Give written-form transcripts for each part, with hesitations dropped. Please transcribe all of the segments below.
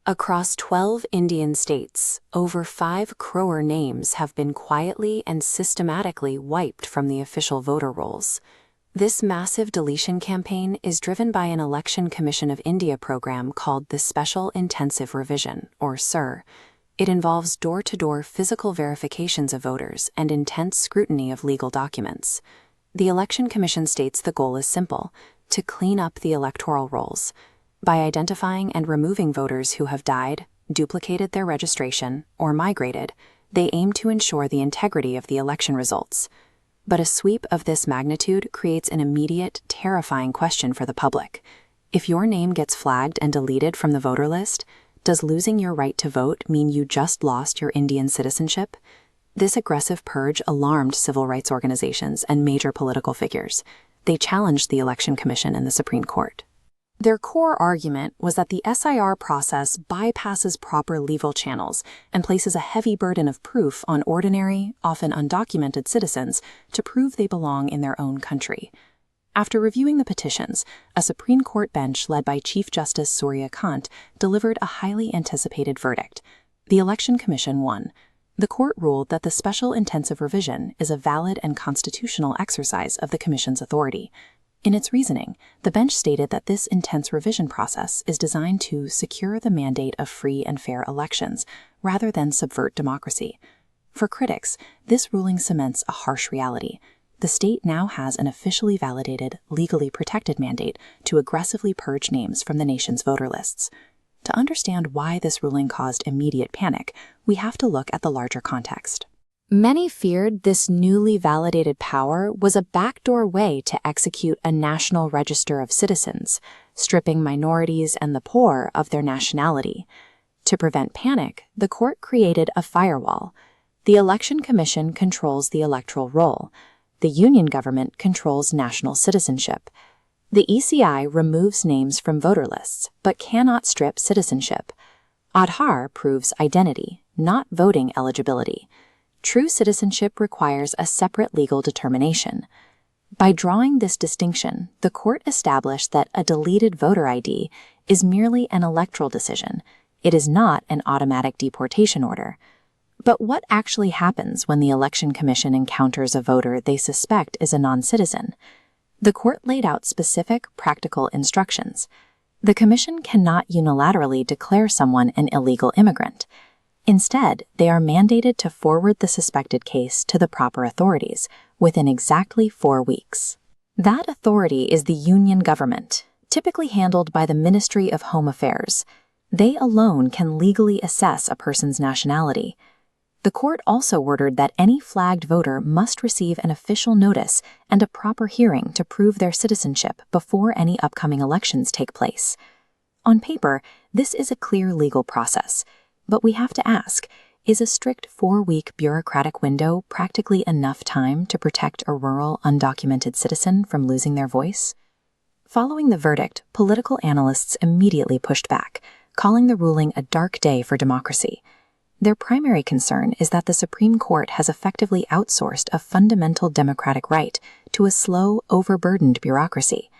Across 12 Indian states, over 5 crore names have been quietly and systematically wiped from the official voter rolls. This massive deletion campaign is driven by an Election Commission of India program called the Special Intensive Revision, or SIR. It involves door-to-door physical verifications of voters and intense scrutiny of legal documents. The Election Commission states the goal is simple: to clean up the electoral rolls. By identifying and removing voters who have died, duplicated their registration, or migrated, they aim to ensure the integrity of the election results. But a sweep of this magnitude creates an immediate, terrifying question for the public. If your name gets flagged and deleted from the voter list, does losing your right to vote mean you just lost your Indian citizenship? This aggressive purge alarmed civil rights organizations and major political figures. They challenged the Election Commission in the Supreme Court. Their core argument was that the SIR process bypasses proper legal channels and places a heavy burden of proof on ordinary, often undocumented citizens to prove they belong in their own country. After reviewing the petitions, a Supreme Court bench led by Chief Justice Surya Kant delivered a highly anticipated verdict. The Election Commission won. The court ruled that the Special Intensive Revision is a valid and constitutional exercise of the Commission's authority. In its reasoning, the bench stated that this intense revision process is designed to secure the mandate of free and fair elections, rather than subvert democracy. For critics, this ruling cements a harsh reality. The state now has an officially validated, legally protected mandate to aggressively purge names from the nation's voter lists. To understand why this ruling caused immediate panic, we have to look at the larger context. Many feared this newly validated power was a backdoor way to execute a national register of citizens, stripping minorities and the poor of their nationality. To prevent panic, the court created a firewall. The Election Commission controls the electoral roll. The union government controls national citizenship. The ECI removes names from voter lists, but cannot strip citizenship. Aadhaar proves identity, not voting eligibility. True citizenship requires a separate legal determination. By drawing this distinction, the court established that a deleted voter ID is merely an electoral decision. It is not an automatic deportation order. But what actually happens when the Election Commission encounters a voter they suspect is a non-citizen? The court laid out specific, practical instructions. The Commission cannot unilaterally declare someone an illegal immigrant. Instead, they are mandated to forward the suspected case to the proper authorities within exactly 4 weeks. That authority is the union government, typically handled by the Ministry of Home Affairs. They alone can legally assess a person's nationality. The court also ordered that any flagged voter must receive an official notice and a proper hearing to prove their citizenship before any upcoming elections take place. On paper, this is a clear legal process. But we have to ask, is a strict 4-week bureaucratic window practically enough time to protect a rural, undocumented citizen from losing their voice? Following the verdict, political analysts immediately pushed back, calling the ruling a dark day for democracy. Their primary concern is that the Supreme Court has effectively outsourced a fundamental democratic right to a slow, overburdened bureaucracy.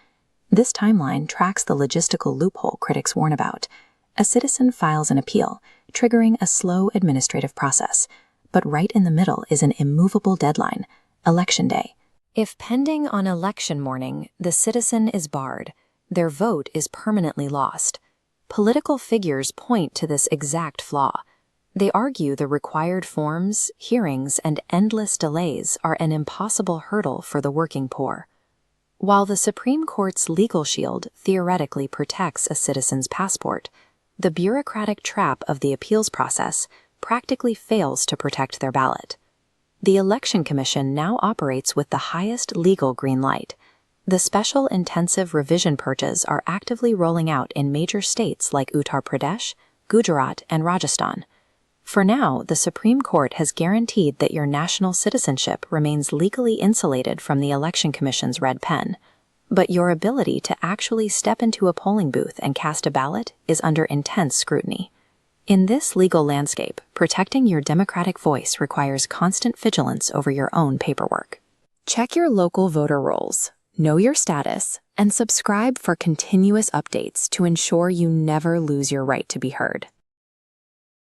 This timeline tracks the logistical loophole critics warn about. A citizen files an appeal, triggering a slow administrative process, but right in the middle is an immovable deadline, Election Day. If pending on election morning, the citizen is barred, their vote is permanently lost. Political figures point to this exact flaw. They argue the required forms, hearings, and endless delays are an impossible hurdle for the working poor. While the Supreme Court's legal shield theoretically protects a citizen's passport, the bureaucratic trap of the appeals process practically fails to protect their ballot. The Election Commission now operates with the highest legal green light. The Special Intensive Revision purges are actively rolling out in major states like Uttar Pradesh, Gujarat, and Rajasthan. For now, the Supreme Court has guaranteed that your national citizenship remains legally insulated from the Election Commission's red pen. But your ability to actually step into a polling booth and cast a ballot is under intense scrutiny. In this legal landscape, protecting your democratic voice requires constant vigilance over your own paperwork. Check your local voter rolls, know your status, and subscribe for continuous updates to ensure you never lose your right to be heard.